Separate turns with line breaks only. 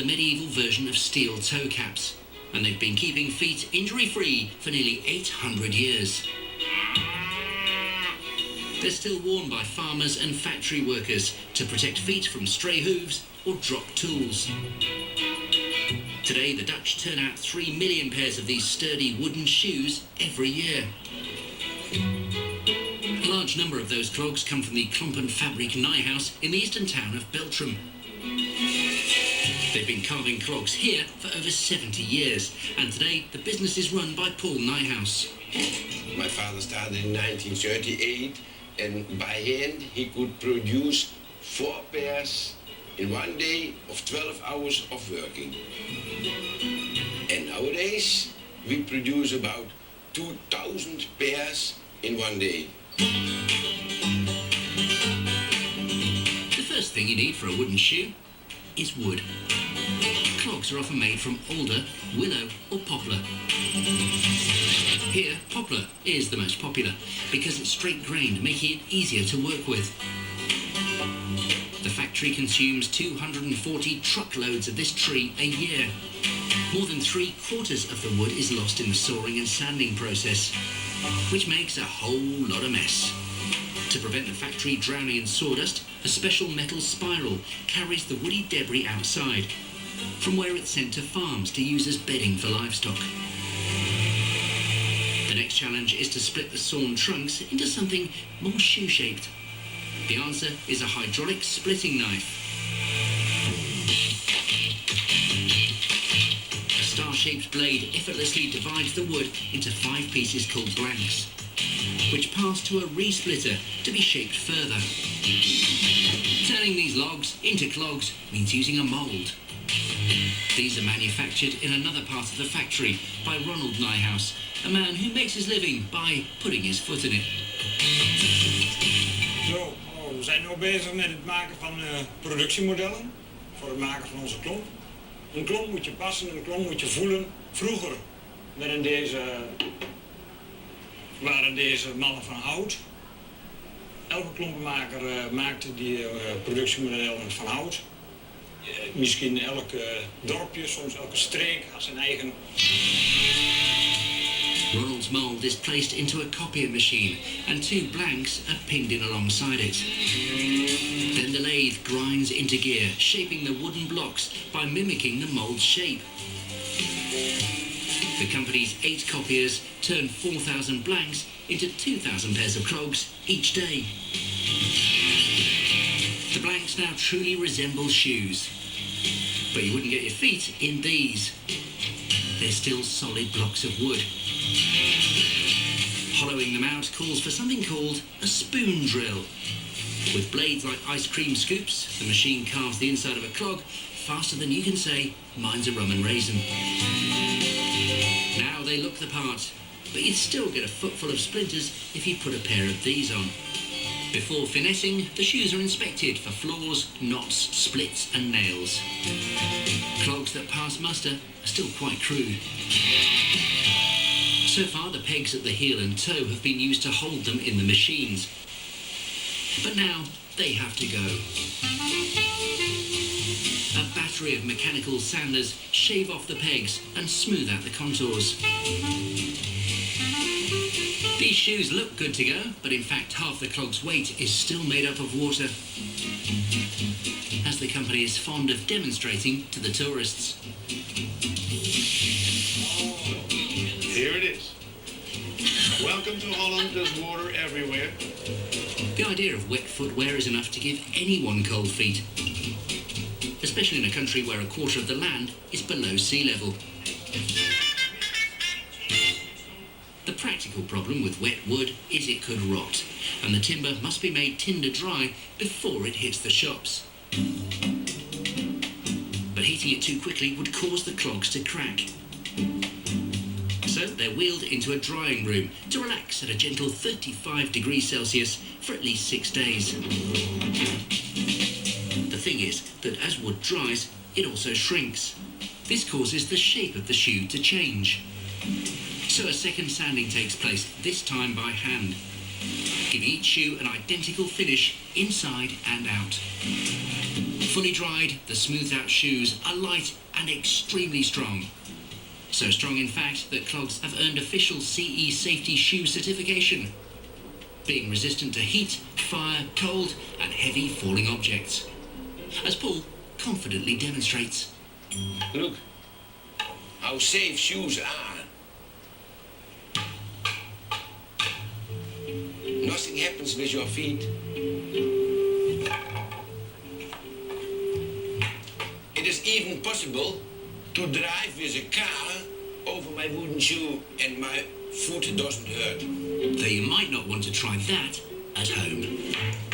the medieval version of steel toe caps, and they've been keeping feet injury-free for nearly 800 years. They're still worn by farmers and factory workers to protect feet from stray hooves or dropped tools. Today, the Dutch turn out 3 million pairs of these sturdy wooden shoes every year. A large number of those clogs come from the Klompen Fabriek Nijhuis in the eastern town of Beltrum. They've been carving clogs here for over 70 years, and today the business is run by Paul Nijhuis.
My father started in 1938, and by hand he could produce 4 pairs in one day of 12 hours of working. And nowadays we produce about 2,000 pairs in one day.
The first thing you need for a wooden shoe is wood. Clogs are often made from alder, willow or poplar. Here, poplar is the most popular because it's straight-grained, making it easier to work with. The factory consumes 240 truckloads of this tree a year. More than 3/4 of the wood is lost in the sawing and sanding process, which makes a whole lot of mess. To prevent the factory drowning in sawdust, a special metal spiral carries the woody debris outside, from where it's sent to farms to use as bedding for livestock. The next challenge is to split the sawn trunks into something more shoe-shaped. The answer is a hydraulic splitting knife. A star-shaped blade effortlessly divides the wood into 5 pieces called blanks, which pass to a re-splitter to be shaped further. Turning these logs into clogs means using a mould. These are manufactured in another part of the factory by Ronald Nijhuis, a man who makes his living by putting his foot in it.
Zo, we zijn nu bezig met het maken van productiemodellen voor het maken van onze klomp. Een klomp moet je passen, een klomp moet je voelen. Vroeger waren deze mallen van hout. Elke klompenmaker maakte die productiemodellen van hout. Misschien elk dorpje, soms elke streek had zijn eigen.
Ronald's mould is placed into a copier machine and 2 blanks are pinned in alongside it. Then the lathe grinds into gear, shaping the wooden blocks by mimicking the mould's shape. The company's 8 copiers turn 4,000 blanks into 2,000 pairs of clogs each day. The blanks now truly resemble shoes, but you wouldn't get your feet in these. They're still solid blocks of wood. Hollowing them out calls for something called a spoon drill. With blades like ice cream scoops, the machine carves the inside of a clog faster than you can say, mine's a rum and raisin. Now they look the part, but you'd still get a footful of splinters if you put a pair of these on. Before finessing, the shoes are inspected for flaws, knots, splits and nails. Clogs that pass muster are still quite crude. So far, the pegs at the heel and toe have been used to hold them in the machines. But now, they have to go. A battery of mechanical sanders shave off the pegs and smooth out the contours. These shoes look good to go, but in fact half the clog's weight is still made up of water, as the company is fond of demonstrating to the tourists.
Here it is. Welcome to Holland, there's water everywhere.
The idea of wet footwear is enough to give anyone cold feet, especially in a country where 1/4 of the land is below sea level. The practical problem with wet wood is it could rot, and the timber must be made tinder dry before it hits the shops. But heating it too quickly would cause the clogs to crack. So they're wheeled into a drying room to relax at a gentle 35 degrees Celsius for at least 6 days. The thing is that as wood dries, it also shrinks. This causes the shape of the shoe to change. So a second sanding takes place, this time by hand, giving each shoe an identical finish inside and out. Fully dried, the smoothed out shoes are light and extremely strong. So strong, in fact, that Cloggs have earned official CE safety shoe certification, being resistant to heat, fire, cold and heavy falling objects, as Paul confidently demonstrates.
Look how safe shoes are. Nothing happens with your feet. It is even possible to drive with a car over my wooden shoe and my foot doesn't hurt.
Though you might not want to try that at home.